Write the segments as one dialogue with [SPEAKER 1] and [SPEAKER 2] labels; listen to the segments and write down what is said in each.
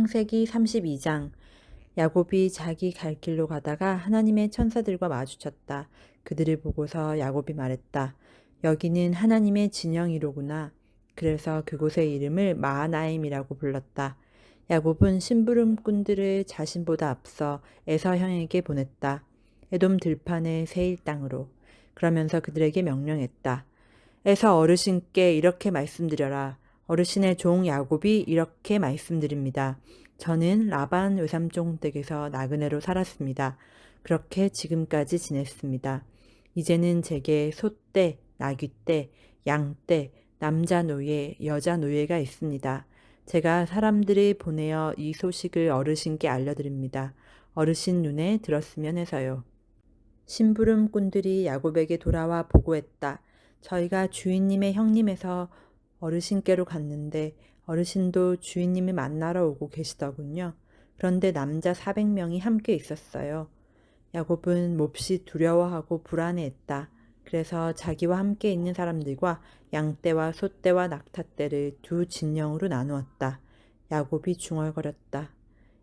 [SPEAKER 1] 창세기 32장. 야곱이 자기 갈 길로 가다가 하나님의 천사들과 마주쳤다. 그들을 보고서 야곱이 말했다. 여기는 하나님의 진영이로구나. 그래서 그곳의 이름을 마하나임이라고 불렀다. 야곱은 심부름꾼들을 자신보다 앞서 에서 형에게 보냈다. 에돔 들판의 세일 땅으로. 그러면서 그들에게 명령했다. 에서 어르신께 이렇게 말씀드려라. 어르신의 종 야곱이 이렇게 말씀드립니다. 저는 라반 외삼촌 댁에서 나그네로 살았습니다. 그렇게 지금까지 지냈습니다. 이제는 제게 소떼, 나귀떼, 양떼, 남자 노예, 여자 노예가 있습니다. 제가 사람들을 보내어 이 소식을 어르신께 알려드립니다. 어르신 눈에 들었으면 해서요. 심부름꾼들이 야곱에게 돌아와 보고했다. 저희가 주인님의 형님에서 어르신께로 갔는데 어르신도 주인님을 만나러 오고 계시더군요. 그런데 남자 400명이 함께 있었어요. 야곱은 몹시 두려워하고 불안해했다. 그래서 자기와 함께 있는 사람들과 양떼와 소떼와 낙타떼를 두 진영으로 나누었다. 야곱이 중얼거렸다.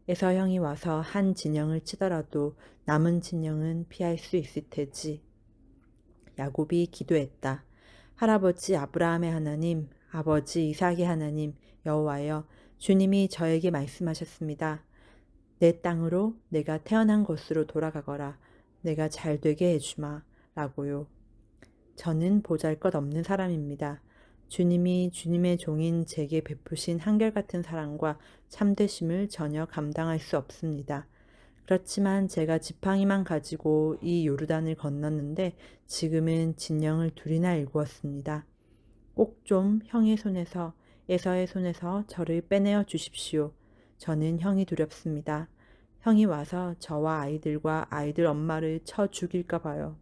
[SPEAKER 1] 에서 형이 와서 한 진영을 치더라도 남은 진영은 피할 수 있을 테지. 야곱이 기도했다. 할아버지 아브라함의 하나님, 아버지 이삭의 하나님, 여호와여, 주님이 저에게 말씀하셨습니다. 내 땅으로 내가 태어난 곳으로 돌아가거라. 내가 잘 되게 해주마. 라고요. 저는 보잘것없는 사람입니다. 주님이 주님의 종인 제게 베푸신 한결같은 사랑과 참되심을 전혀 감당할 수 없습니다. 그렇지만 제가 지팡이만 가지고 이 요르단을 건넜는데 지금은 진영을 둘이나 일구었습니다. 꼭 좀 형의 손에서 에서의 손에서 저를 빼내어 주십시오. 저는 형이 두렵습니다. 형이 와서 저와 아이들과 아이들 엄마를 쳐 죽일까 봐요.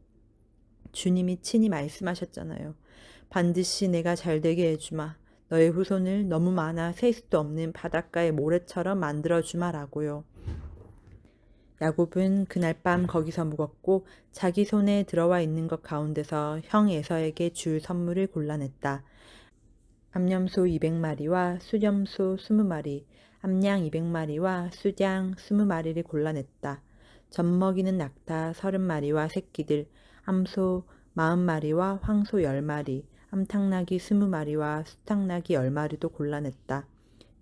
[SPEAKER 1] 주님이 친히 말씀하셨잖아요. 반드시 내가 잘되게 해주마. 너의 후손을 너무 많아 셀 수도 없는 바닷가의 모래처럼 만들어주마라고요. 야곱은 그날 밤 거기서 묵었고 자기 손에 들어와 있는 것 가운데서 형 에서에게 줄 선물을 골라냈다. 암염소 200마리와 수염소 20마리, 암양 200마리와 수장 20마리를 골라냈다. 젖먹이는 낙타 30마리와 새끼들, 암소 40마리와 황소 10마리, 암탉나귀 20마리와 수탉나귀 10마리도 골라냈다.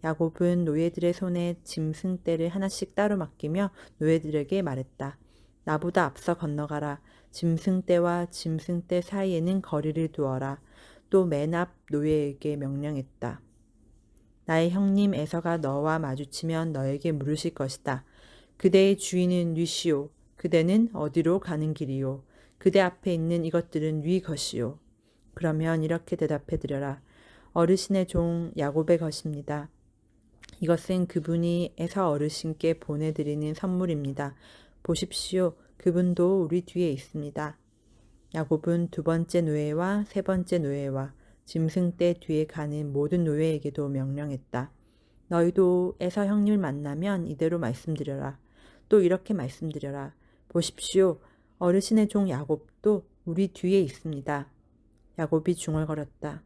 [SPEAKER 1] 야곱은 노예들의 손에 짐승떼를 하나씩 따로 맡기며 노예들에게 말했다. 나보다 앞서 건너가라. 짐승떼와 짐승떼 사이에는 거리를 두어라. 또 맨 앞 노예에게 명령했다. 나의 형님 에서가 너와 마주치면 너에게 물으실 것이다. 그대의 주인은 뉘시오. 그대는 어디로 가는 길이요. 그대 앞에 있는 이것들은 뉘 것이요. 그러면 이렇게 대답해 드려라. 어르신의 종 야곱의 것입니다. 이것은 그분이 에서 어르신께 보내드리는 선물입니다. 보십시오. 그분도 우리 뒤에 있습니다. 야곱은 두 번째 노예와 세 번째 노예와 짐승떼 뒤에 가는 모든 노예에게도 명령했다. 너희도 에서 형님을 만나면 이대로 말씀드려라. 또 이렇게 말씀드려라. 보십시오. 어르신의 종 야곱도 우리 뒤에 있습니다. 야곱이 중얼거렸다.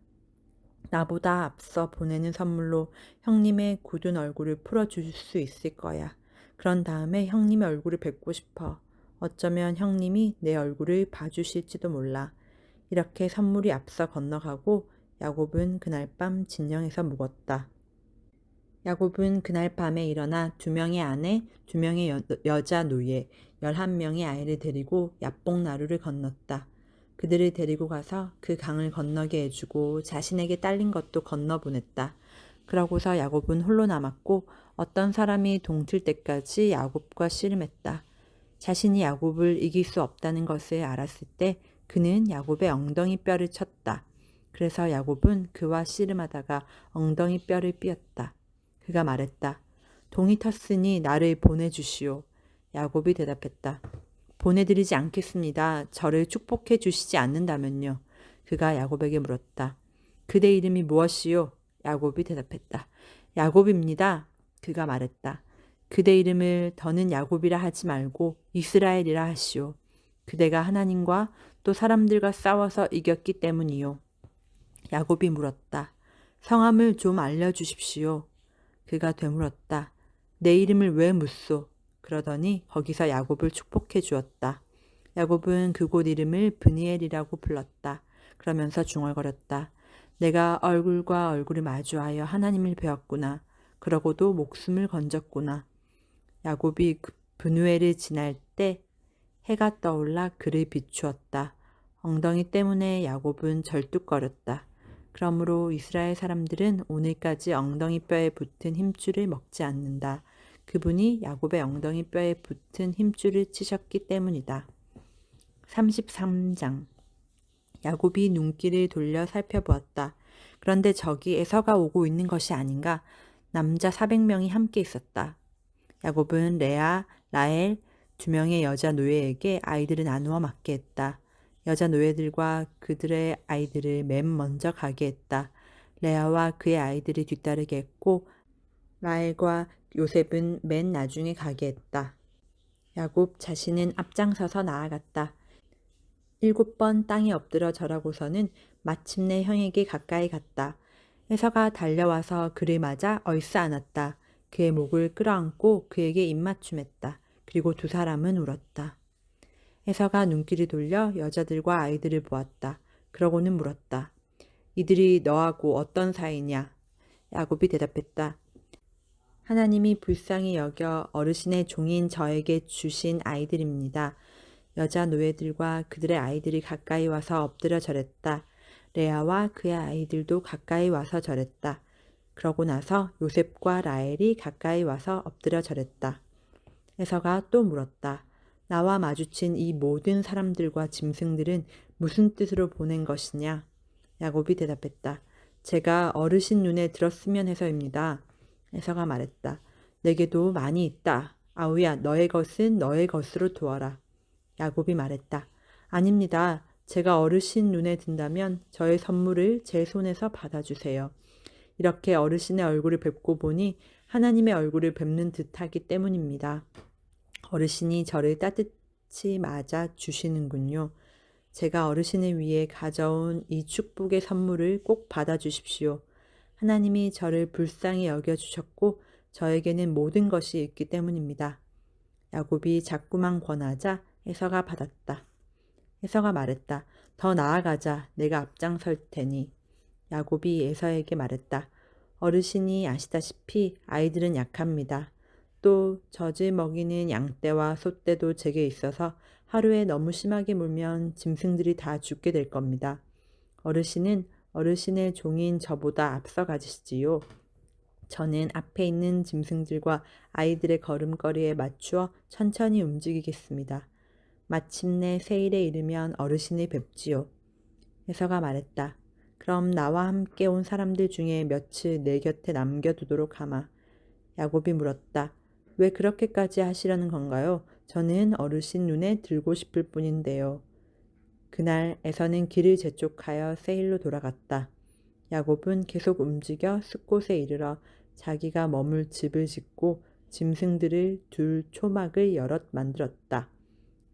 [SPEAKER 1] 나보다 앞서 보내는 선물로 형님의 굳은 얼굴을 풀어줄 수 있을 거야. 그런 다음에 형님의 얼굴을 뵙고 싶어. 어쩌면 형님이 내 얼굴을 봐주실지도 몰라. 이렇게 선물이 앞서 건너가고 야곱은 그날 밤 진영에서 묵었다. 야곱은 그날 밤에 일어나 2명의 아내, 2명의 여자 노예, 11명의 아이를 데리고 야복나루를 건넜다. 그들을 데리고 가서 그 강을 건너게 해주고 자신에게 딸린 것도 건너보냈다. 그러고서 야곱은 홀로 남았고 어떤 사람이 동틀 때까지 야곱과 씨름했다. 자신이 야곱을 이길 수 없다는 것을 알았을 때 그는 야곱의 엉덩이 뼈를 쳤다. 그래서 야곱은 그와 씨름하다가 엉덩이 뼈를 삐었다. 그가 말했다. 동이 텄으니 나를 보내주시오. 야곱이 대답했다. 보내드리지 않겠습니다. 저를 축복해 주시지 않는다면요. 그가 야곱에게 물었다. 그대 이름이 무엇이요? 야곱이 대답했다. 야곱입니다. 그가 말했다. 그대 이름을 더는 야곱이라 하지 말고 이스라엘이라 하시오. 그대가 하나님과 또 사람들과 싸워서 이겼기 때문이요. 야곱이 물었다. 성함을 좀 알려주십시오. 그가 되물었다. 내 이름을 왜 묻소? 그러더니 거기서 야곱을 축복해 주었다. 야곱은 그곳 이름을 브니엘이라고 불렀다. 그러면서 중얼거렸다. 내가 얼굴과 얼굴을 마주하여 하나님을 배웠구나. 그러고도 목숨을 건졌구나. 야곱이 브누엘을 지날 때 해가 떠올라 그를 비추었다. 엉덩이 때문에 야곱은 절뚝거렸다. 그러므로 이스라엘 사람들은 오늘까지 엉덩이 뼈에 붙은 힘줄을 먹지 않는다. 그분이 야곱의 엉덩이 뼈에 붙은 힘줄을 치셨기 때문이다. 33장. 야곱이 눈길을 돌려 살펴보았다. 그런데 저기 에서가 오고 있는 것이 아닌가? 남자 400명이 함께 있었다. 야곱은 레아, 라헬, 2명의 여자 노예에게 아이들을 나누어 맡게 했다. 여자 노예들과 그들의 아이들을 맨 먼저 가게 했다. 레아와 그의 아이들이 뒤따르게 했고 라헬과 요셉은 맨 나중에 가게 했다. 야곱 자신은 앞장서서 나아갔다. 7번 땅에 엎드려 절하고서는 마침내 형에게 가까이 갔다. 에서가 달려와서 그를 맞아 얼싸 안았다. 그의 목을 끌어안고 그에게 입맞춤했다. 그리고 두 사람은 울었다. 에서가 눈길을 돌려 여자들과 아이들을 보았다. 그러고는 물었다. 이들이 너하고 어떤 사이냐? 야곱이 대답했다. 하나님이 불쌍히 여겨 어르신의 종인 저에게 주신 아이들입니다. 여자 노예들과 그들의 아이들이 가까이 와서 엎드려 절했다. 레아와 그의 아이들도 가까이 와서 절했다. 그러고 나서 요셉과 라헬이 가까이 와서 엎드려 절했다. 에서가 또 물었다. 나와 마주친 이 모든 사람들과 짐승들은 무슨 뜻으로 보낸 것이냐? 야곱이 대답했다. 제가 어르신 눈에 들었으면 해서입니다. 에서가 말했다. 내게도 많이 있다. 아우야, 너의 것은 너의 것으로 두어라. 야곱이 말했다. 아닙니다. 제가 어르신 눈에 든다면 저의 선물을 제 손에서 받아주세요. 이렇게 어르신의 얼굴을 뵙고 보니 하나님의 얼굴을 뵙는 듯하기 때문입니다. 어르신이 저를 따뜻히 맞아 주시는군요. 제가 어르신을 위해 가져온 이 축복의 선물을 꼭 받아주십시오. 하나님이 저를 불쌍히 여겨주셨고 저에게는 모든 것이 있기 때문입니다. 야곱이 자꾸만 권하자 에서가 받았다. 에서가 말했다. 더 나아가자. 내가 앞장설 테니. 야곱이 에서에게 말했다. 어르신이 아시다시피 아이들은 약합니다. 또 젖을 먹이는 양떼와 소떼도 제게 있어서 하루에 너무 심하게 물면 짐승들이 다 죽게 될 겁니다. 어르신은 어르신의 종인 저보다 앞서 가시지요. 저는 앞에 있는 짐승들과 아이들의 걸음걸이에 맞추어 천천히 움직이겠습니다. 마침내 세일에 이르면 어르신을 뵙지요. 에서가 말했다. 그럼 나와 함께 온 사람들 중에 며칠 내 곁에 남겨두도록 하마. 야곱이 물었다. 왜 그렇게까지 하시려는 건가요? 저는 어르신 눈에 들고 싶을 뿐인데요. 그날 에서는 길을 재촉하여 세일로 돌아갔다. 야곱은 계속 움직여 숫곳에 이르러 자기가 머물 집을 짓고 짐승들을 둘 초막을 여럿 만들었다.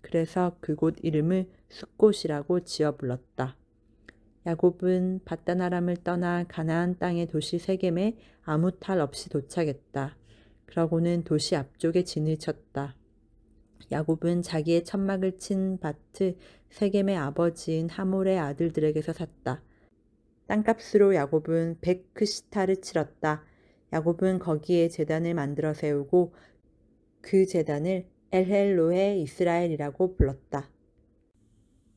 [SPEAKER 1] 그래서 그곳 이름을 숫곳이라고 지어 불렀다. 야곱은 밧다나람을 떠나 가나안 땅의 도시 세겜에 아무 탈 없이 도착했다. 그러고는 도시 앞쪽에 진을 쳤다. 야곱은 자기의 천막을 친 밭을 세겜의 아버지인 하몰의 아들들에게서 샀다. 땅값으로 야곱은 100크시타를 치렀다. 야곱은 거기에 제단을 만들어 세우고 그 제단을 엘헬로에 이스라엘이라고 불렀다.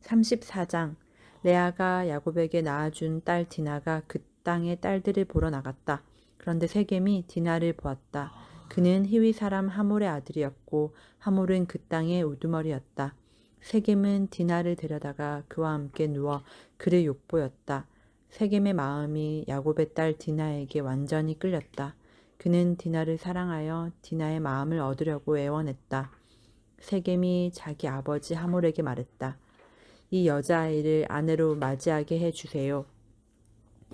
[SPEAKER 1] 34장. 레아가 야곱에게 낳아준 딸 디나가 그 땅의 딸들을 보러 나갔다. 그런데 세겜이 디나를 보았다. 그는 히위 사람 하몰의 아들이었고 하몰은 그 땅의 우두머리였다. 세겜은 디나를 데려다가 그와 함께 누워 그를 욕보였다. 세겜의 마음이 야곱의 딸 디나에게 완전히 끌렸다. 그는 디나를 사랑하여 디나의 마음을 얻으려고 애원했다. 세겜이 자기 아버지 하몰에게 말했다. 이 여자아이를 아내로 맞이하게 해주세요.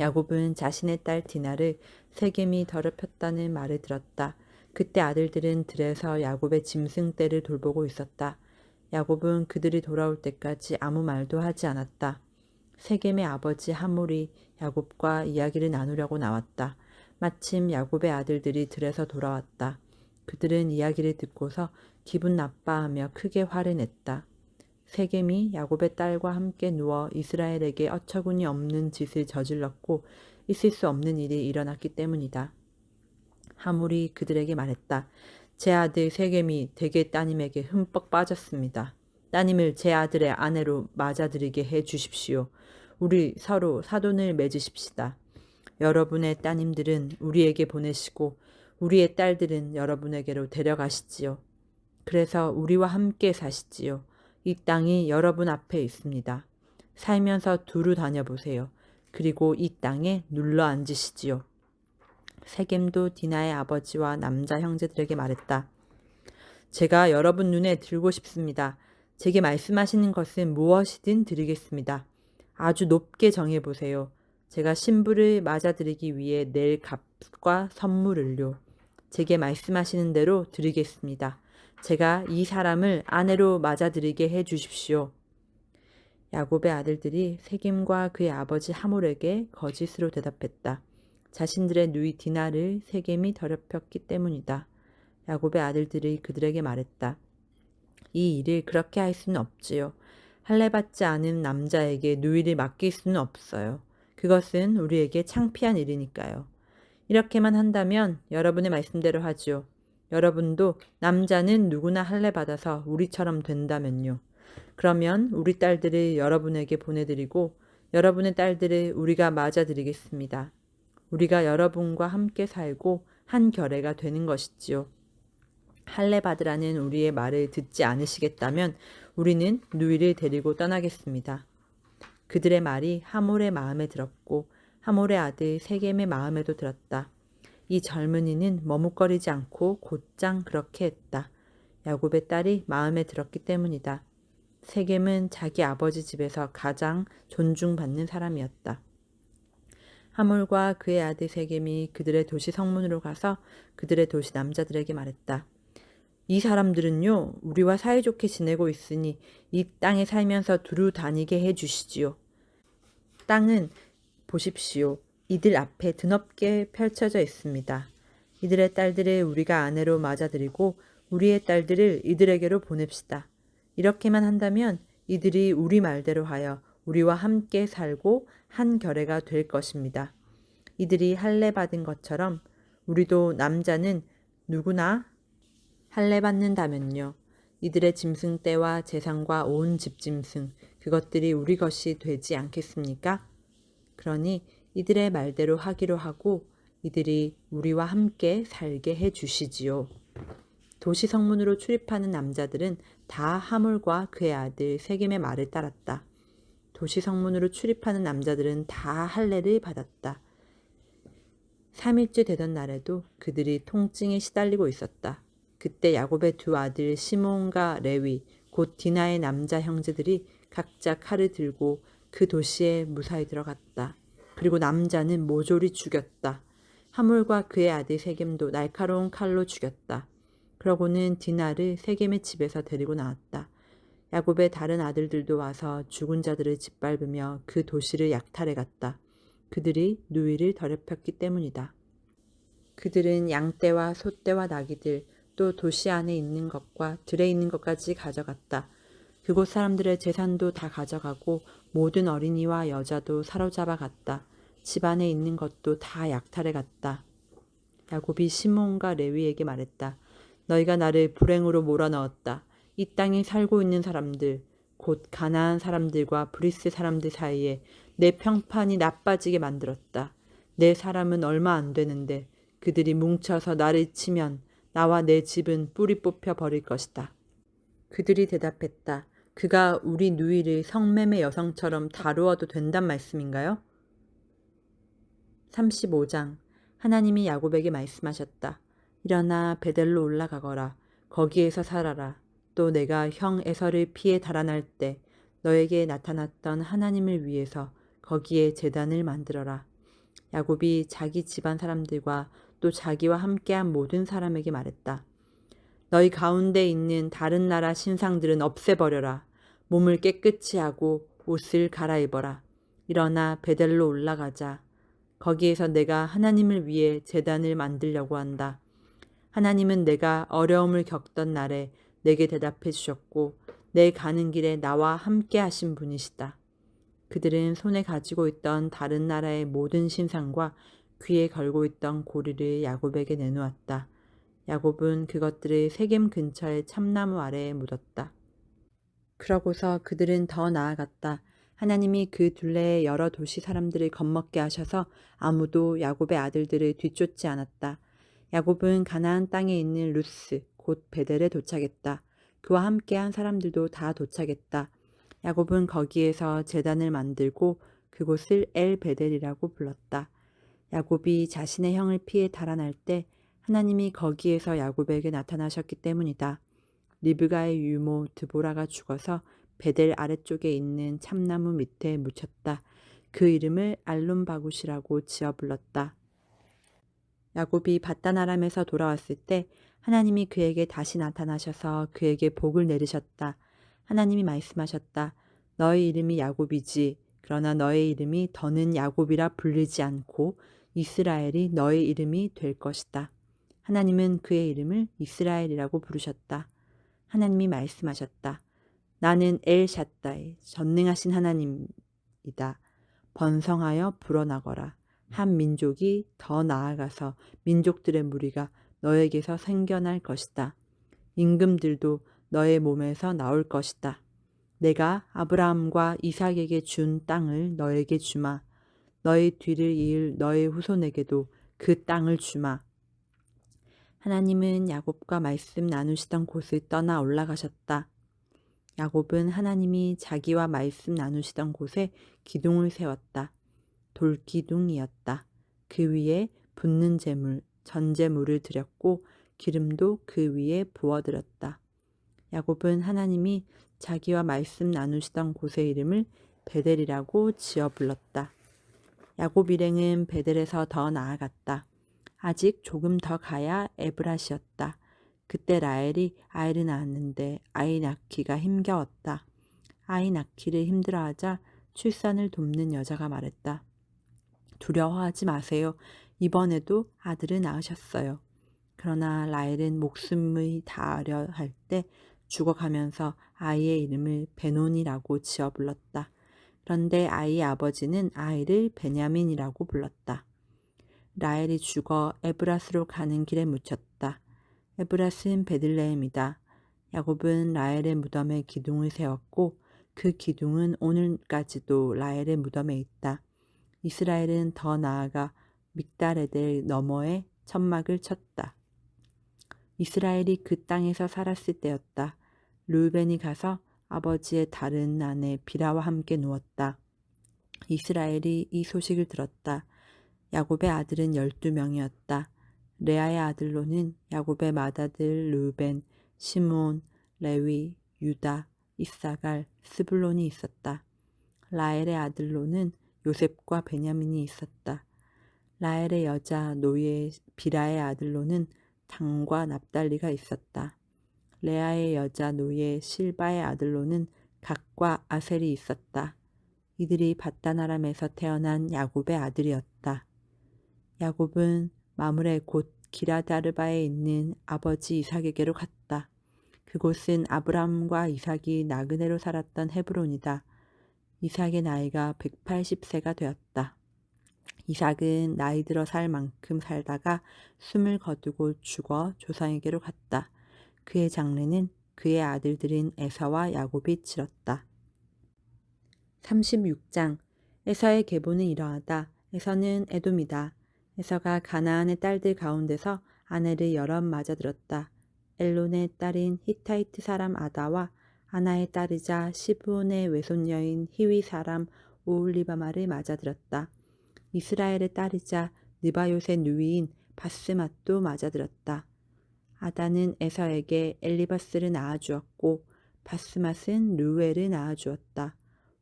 [SPEAKER 1] 야곱은 자신의 딸 디나를 세겜이 더럽혔다는 말을 들었다. 그때 아들들은 들에서 야곱의 짐승떼를 돌보고 있었다. 야곱은 그들이 돌아올 때까지 아무 말도 하지 않았다. 세겜의 아버지 하몰이 야곱과 이야기를 나누려고 나왔다. 마침 야곱의 아들들이 들에서 돌아왔다. 그들은 이야기를 듣고서 기분 나빠하며 크게 화를 냈다. 세겜이 야곱의 딸과 함께 누워 이스라엘에게 어처구니 없는 짓을 저질렀고 있을 수 없는 일이 일어났기 때문이다. 하물이 그들에게 말했다. 제 아들 세겜이 대개 따님에게 흠뻑 빠졌습니다. 따님을 제 아들의 아내로 맞아들이게 해 주십시오. 우리 서로 사돈을 맺으십시다. 여러분의 따님들은 우리에게 보내시고 우리의 딸들은 여러분에게로 데려가시지요. 그래서 우리와 함께 사시지요. 이 땅이 여러분 앞에 있습니다. 살면서 두루 다녀보세요. 그리고 이 땅에 눌러 앉으시지요. 세겜도 디나의 아버지와 남자 형제들에게 말했다. 제가 여러분 눈에 들고 싶습니다. 제게 말씀하시는 것은 무엇이든 드리겠습니다. 아주 높게 정해보세요. 제가 신부를 맞아들이기 위해 낼 값과 선물을요. 제게 말씀하시는 대로 드리겠습니다. 제가 이 사람을 아내로 맞아들이게 해 주십시오. 야곱의 아들들이 세겜과 그의 아버지 하몰에게 거짓으로 대답했다. 자신들의 누이 디나를 세겜이 더럽혔기 때문이다. 야곱의 아들들이 그들에게 말했다. 이 일을 그렇게 할 수는 없지요. 할례받지 않은 남자에게 누이를 맡길 수는 없어요. 그것은 우리에게 창피한 일이니까요. 이렇게만 한다면 여러분의 말씀대로 하지요. 여러분도 남자는 누구나 할례받아서 우리처럼 된다면요. 그러면 우리 딸들을 여러분에게 보내드리고 여러분의 딸들을 우리가 맞아드리겠습니다. 우리가 여러분과 함께 살고 한 결애가 되는 것이지요. 할례받으라는 우리의 말을 듣지 않으시겠다면 우리는 누이를 데리고 떠나겠습니다. 그들의 말이 하몰의 마음에 들었고 하몰의 아들 세겜의 마음에도 들었다. 이 젊은이는 머뭇거리지 않고 곧장 그렇게 했다. 야곱의 딸이 마음에 들었기 때문이다. 세겜은 자기 아버지 집에서 가장 존중받는 사람이었다. 하몰과 그의 아들 세겜이 그들의 도시 성문으로 가서 그들의 도시 남자들에게 말했다. 이 사람들은요, 우리와 사이좋게 지내고 있으니 이 땅에 살면서 두루 다니게 해 주시지요. 땅은 보십시오. 이들 앞에 드넓게 펼쳐져 있습니다. 이들의 딸들을 우리가 아내로 맞아들이고 우리의 딸들을 이들에게로 보냅시다. 이렇게만 한다면 이들이 우리 말대로 하여 우리와 함께 살고 한 결애가 될 것입니다. 이들이 할례 받은 것처럼 우리도 남자는 누구나 할례 받는다면요. 이들의 짐승 떼와 재산과 온 집 짐승 그것들이 우리 것이 되지 않겠습니까? 그러니 이들의 말대로 하기로 하고 이들이 우리와 함께 살게 해 주시지요. 도시 성문으로 출입하는 남자들은 다 하몰과 그의 아들 세겜의 말을 따랐다. 도시 성문으로 출입하는 남자들은 다 할례를 받았다. 3일째 되던 날에도 그들이 통증에 시달리고 있었다. 그때 야곱의 두 아들 시몬과 레위 곧 디나의 남자 형제들이 각자 칼을 들고 그 도시에 무사히 들어갔다. 그리고 남자는 모조리 죽였다. 하몰과 그의 아들 세겜도 날카로운 칼로 죽였다. 그러고는 디나를 세겜의 집에서 데리고 나왔다. 야곱의 다른 아들들도 와서 죽은 자들을 짓밟으며 그 도시를 약탈해 갔다. 그들이 누이를 더럽혔기 때문이다. 그들은 양떼와 소떼와 나귀들 또 도시 안에 있는 것과 들에 있는 것까지 가져갔다. 그곳 사람들의 재산도 다 가져가고 모든 어린이와 여자도 사로잡아 갔다. 집 안에 있는 것도 다 약탈해 갔다. 야곱이 시몬과 레위에게 말했다. 너희가 나를 불행으로 몰아넣었다. 이 땅에 살고 있는 사람들, 곧 가나안 사람들과 브리스 사람들 사이에 내 평판이 나빠지게 만들었다. 내 사람은 얼마 안 되는데 그들이 뭉쳐서 나를 치면 나와 내 집은 뿌리 뽑혀 버릴 것이다. 그들이 대답했다. 그가 우리 누이를 성매매 여성처럼 다루어도 된단 말씀인가요? 35장 하나님이 야곱에게 말씀하셨다. 일어나 베델로 올라가거라. 거기에서 살아라. 또 내가 형 에서를 피해 달아날 때 너에게 나타났던 하나님을 위해서 거기에 제단을 만들어라. 야곱이 자기 집안 사람들과 또 자기와 함께한 모든 사람에게 말했다. 너희 가운데 있는 다른 나라 신상들은 없애버려라. 몸을 깨끗이 하고 옷을 갈아입어라. 일어나 베델로 올라가자. 거기에서 내가 하나님을 위해 제단을 만들려고 한다. 하나님은 내가 어려움을 겪던 날에 내게 대답해 주셨고 내 가는 길에 나와 함께 하신 분이시다. 그들은 손에 가지고 있던 다른 나라의 모든 신상과 귀에 걸고 있던 고리를 야곱에게 내놓았다. 야곱은 그것들을 세겜 근처의 참나무 아래에 묻었다. 그러고서 그들은 더 나아갔다. 하나님이 그 둘레의 여러 도시 사람들을 겁먹게 하셔서 아무도 야곱의 아들들을 뒤쫓지 않았다. 야곱은 가나안 땅에 있는 루스, 곧 베델에 도착했다. 그와 함께한 사람들도 다 도착했다. 야곱은 거기에서 제단을 만들고 그곳을 엘 베델이라고 불렀다. 야곱이 자신의 형을 피해 달아날 때 하나님이 거기에서 야곱에게 나타나셨기 때문이다. 리브가의 유모 드보라가 죽어서 베델 아래쪽에 있는 참나무 밑에 묻혔다. 그 이름을 알론바굿이라고 지어 불렀다. 야곱이 밧단아람에서 돌아왔을 때 하나님이 그에게 다시 나타나셔서 그에게 복을 내리셨다. 하나님이 말씀하셨다. 너의 이름이 야곱이지. 그러나 너의 이름이 더는 야곱이라 불리지 않고 이스라엘이 너의 이름이 될 것이다. 하나님은 그의 이름을 이스라엘이라고 부르셨다. 하나님이 말씀하셨다. 나는 엘샷다이 전능하신 하나님이다. 번성하여 불어나거라. 한 민족이 더 나아가서 민족들의 무리가 너에게서 생겨날 것이다. 임금들도 너의 몸에서 나올 것이다. 내가 아브라함과 이삭에게 준 땅을 너에게 주마. 너의 뒤를 이을 너의 후손에게도 그 땅을 주마. 하나님은 야곱과 말씀 나누시던 곳을 떠나 올라가셨다. 야곱은 하나님이 자기와 말씀 나누시던 곳에 기둥을 세웠다. 돌기둥이었다. 그 위에 붓는 재물, 전제물을 드렸고 기름도 그 위에 부어드렸다. 야곱은 하나님이 자기와 말씀 나누시던 곳의 이름을 베델이라고 지어 불렀다. 야곱 일행은 베델에서 더 나아갔다. 아직 조금 더 가야 에브라시였다. 그때 라헬이 아이를 낳았는데 아이 낳기가 힘겨웠다. 아이 낳기를 힘들어하자 출산을 돕는 여자가 말했다. 두려워하지 마세요. 이번에도 아들을 낳으셨어요. 그러나 라헬은 목숨을 다하려 할 때 죽어가면서 아이의 이름을 베논이라고 지어 불렀다. 그런데 아이의 아버지는 아이를 베냐민이라고 불렀다. 라헬이 죽어 에브라스로 가는 길에 묻혔다. 에브라스는 베들레헴이다. 야곱은 라헬의 무덤에 기둥을 세웠고 그 기둥은 오늘까지도 라헬의 무덤에 있다. 이스라엘은 더 나아가 믹달에델 너머에 천막을 쳤다. 이스라엘이 그 땅에서 살았을 때였다. 르우벤이 가서 아버지의 다른 아내 비라와 함께 누웠다. 이스라엘이 이 소식을 들었다. 야곱의 아들은 12명이었다. 레아의 아들로는 야곱의 맏아들 르우벤, 시므온, 레위, 유다, 이사갈, 스불론이 있었다. 라헬의 아들로는 요셉과 베냐민이 있었다. 라헬의 여자 노예 비라의 아들로는 단과 납달리가 있었다. 레아의 여자 노예 실바의 아들로는 각과 아셀이 있었다. 이들이 밧단아람에서 태어난 야곱의 아들이었다. 야곱은 마므레 곧 기라다르바에 있는 아버지 이삭에게로 갔다. 그곳은 아브람과 이삭이 나그네로 살았던 헤브론이다. 이삭의 나이가 180세가 되었다. 이삭은 나이 들어 살 만큼 살다가 숨을 거두고 죽어 조상에게로 갔다. 그의 장례는 그의 아들들인 에사와 야곱이 치렀다. 36장 에서의 계보는 이러하다. 에서는 에돔이다. 에서가 가나안의 딸들 가운데서 아내를 여럿 맞아들었다. 엘론의 딸인 히타이트 사람 아다와 아나의 딸이자 시브온의 외손녀인 히위 사람 오홀리바마를 맞아들었다. 이스라엘의 딸이자 느바요의 누이인 바스맛도 맞아들었다. 아다는 에서에게 엘리바스를 낳아주었고 바스맛은 르우엘을 낳아주었다.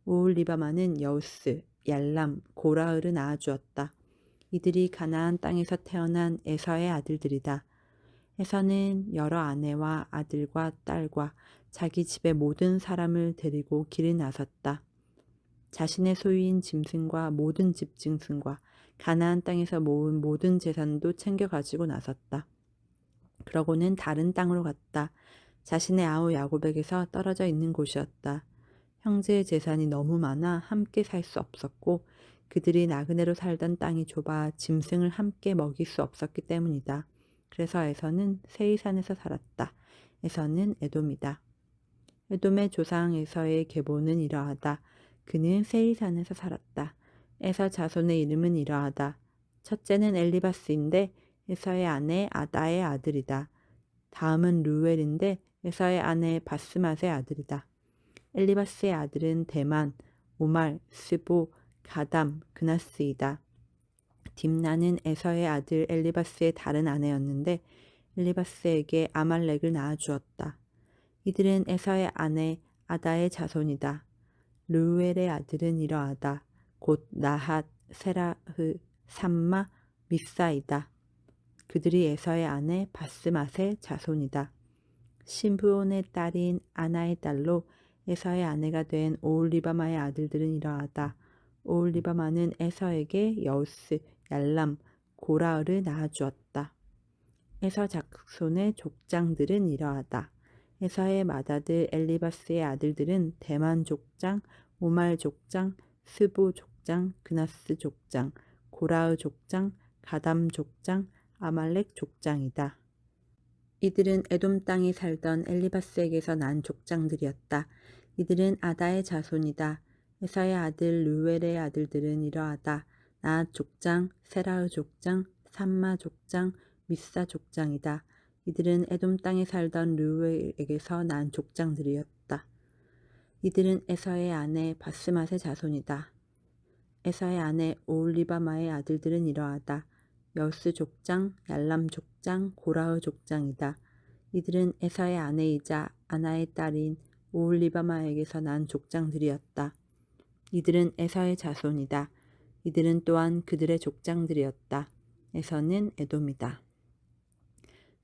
[SPEAKER 1] 오홀리바마는 여우스, 얄람, 고라을을 낳아주었다. 이들이 가나안 땅에서 태어난 에서의 아들들이다. 에서는 여러 아내와 아들과 딸과 자기 집의 모든 사람을 데리고 길을 나섰다. 자신의 소유인 짐승과 모든 집 짐승과 가나안 땅에서 모은 모든 재산도 챙겨 가지고 나섰다. 그러고는 다른 땅으로 갔다. 자신의 아우 야곱에게서 떨어져 있는 곳이었다. 형제의 재산이 너무 많아 함께 살 수 없었고 그들이 나그네로 살던 땅이 좁아 짐승을 함께 먹일 수 없었기 때문이다. 그래서 에서는 세이산에서 살았다. 에서는 에돔이다. 에돔의 조상 에서의 계보는 이러하다. 그는 세이산에서 살았다. 에서 자손의 이름은 이러하다. 첫째는 엘리바스인데 에서의 아내 아다의 아들이다. 다음은 루엘인데 에서의 아내 바스맛의 아들이다. 엘리바스의 아들은 대만, 오말, 스보, 가담, 그나스이다. 딥나는 에서의 아들 엘리바스의 다른 아내였는데 엘리바스에게 아말렉을 낳아주었다. 이들은 에서의 아내 아다의 자손이다. 르우엘의 아들은 이러하다. 곧 나핫, 세라흐, 삼마, 미사이다. 그들이 에서의 아내 바스맛의 자손이다. 심브온의 딸인 아나의 딸로 에서의 아내가 된 오홀리바마의 아들들은 이러하다. 오홀리바마는 에서에게 여우스, 얄람, 고라을을 낳아주었다. 에서 작손의 족장들은 이러하다. 에서의 맏아들 엘리바스의 아들들은 대만 족장, 오말 족장, 스보 족장, 그나스 족장, 고라을 족장, 가담 족장, 아말렉 족장이다. 이들은 에돔 땅에 살던 엘리바스에게서 난 족장들이었다. 이들은 아다의 자손이다. 에서의 아들 루엘의 아들들은 이러하다. 나앗 족장, 세라흐 족장, 삼마 족장, 미사 족장이다. 이들은 에돔 땅에 살던 루엘에게서 난 족장들이었다. 이들은 에서의 아내 바스맛의 자손이다. 에서의 아내 오홀리바마의 아들들은 이러하다. 여우스 족장, 얄람 족장, 고라흐 족장이다. 이들은 에서의 아내이자 아나의 딸인 오홀리바마에게서 난 족장들이었다. 이들은 에서의 자손이다. 이들은 또한 그들의 족장들이었다. 에서는 에돔이다.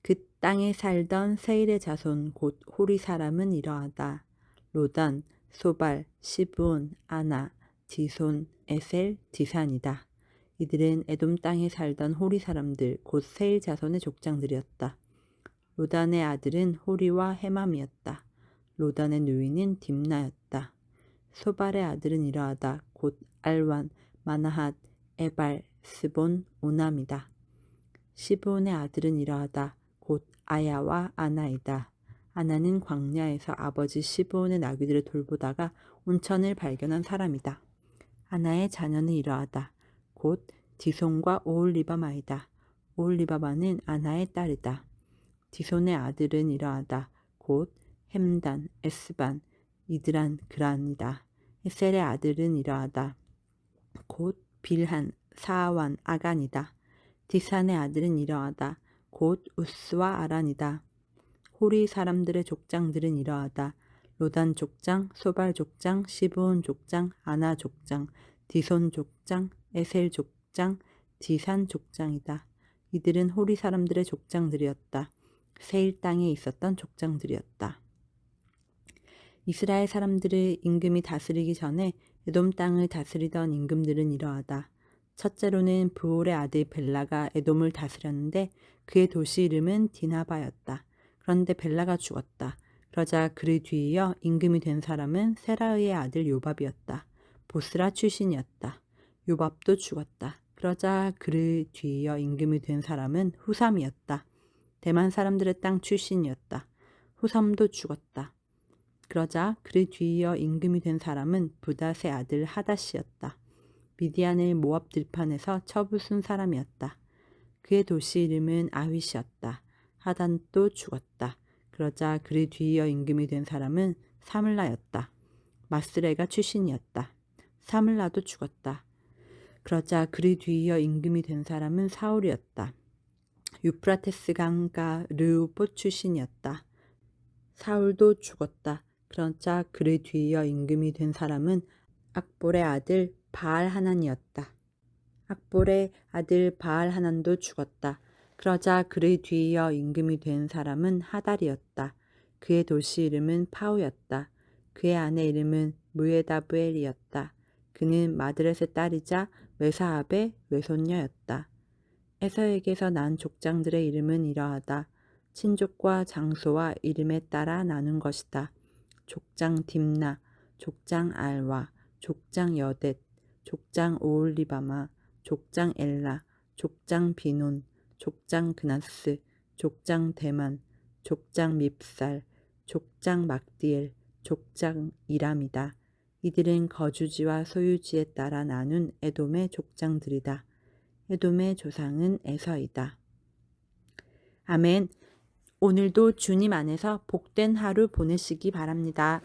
[SPEAKER 1] 그 땅에 살던 세일의 자손 곧 호리 사람은 이러하다. 로단, 소발, 시브온, 아나, 디손, 에셀, 디산이다. 이들은 에돔 땅에 살던 호리 사람들 곧 세일 자손의 족장들이었다. 로단의 아들은 호리와 헤맘이었다. 로단의 누이는 딥나였다. 소발의 아들은 이러하다. 곧 알완, 마나핫, 에발, 스본, 오남이다. 시브온의 아들은 이러하다. 곧 아야와 아나이다. 아나는 광야에서 아버지 시브온의 나귀들을 돌보다가 온천을 발견한 사람이다. 아나의 자녀는 이러하다. 곧 디손과 오홀리바마이다. 오홀리바마는 아나의 딸이다. 디손의 아들은 이러하다. 곧 햄단, 에스반, 이드란, 그란이다. 에셀의 아들은 이러하다. 곧 빌한, 사아완, 아간이다. 디산의 아들은 이러하다. 곧 우스와 아란이다. 호리 사람들의 족장들은 이러하다. 로단 족장, 소발 족장, 시브온 족장, 아나 족장, 디손 족장, 에셀 족장, 디산 족장이다. 이들은 호리 사람들의 족장들이었다. 세일 땅에 있었던 족장들이었다. 이스라엘 사람들을 임금이 다스리기 전에 에돔 땅을 다스리던 임금들은 이러하다. 첫째로는 부올의 아들 벨라가 에돔을 다스렸는데 그의 도시 이름은 디나바였다. 그런데 벨라가 죽었다. 그러자 그를 뒤이어 임금이 된 사람은 세라의 아들 요밥이었다. 보스라 출신이었다. 요밥도 죽었다. 그러자 그를 뒤이어 임금이 된 사람은 후삼이었다. 대만 사람들의 땅 출신이었다. 후삼도 죽었다. 그러자 그를 뒤이어 임금이 된 사람은 부닷의 아들 하닷이었다. 미디안의 모압 들판에서 처부순 사람이었다. 그의 도시 이름은 아윗이었다. 하단도 죽었다. 그러자 그를 뒤이어 임금이 된 사람은 사물라였다. 마스레가 출신이었다. 사물라도 죽었다. 그러자 그를 뒤이어 임금이 된 사람은 사울이었다. 유프라테스 강가 르우봇 출신이었다. 사울도 죽었다. 그러자 그를 뒤이어 임금이 된 사람은 악볼의 아들 바알 하난이었다. 악볼의 아들 바알 하난도 죽었다. 그러자 그를 뒤이어 임금이 된 사람은 하달이었다. 그의 도시 이름은 파우였다. 그의 아내 이름은 무에다브엘이었다. 그는 마드렛의 딸이자 메사압의 외손녀였다. 에서에게서 난 족장들의 이름은 이러하다. 친족과 장소와 이름에 따라 나눈 것이다. 족장 딥나, 족장 알와, 족장 여댓, 족장 오홀리바마, 족장 엘라, 족장 비논, 족장 그나스, 족장 대만, 족장 밉살, 족장 막디엘, 족장 이람이다. 이들은 거주지와 소유지에 따라 나눈 에돔의 족장들이다. 에돔의 조상은 에서이다. 아멘. 오늘도 주님 안에서 복된 하루 보내시기 바랍니다.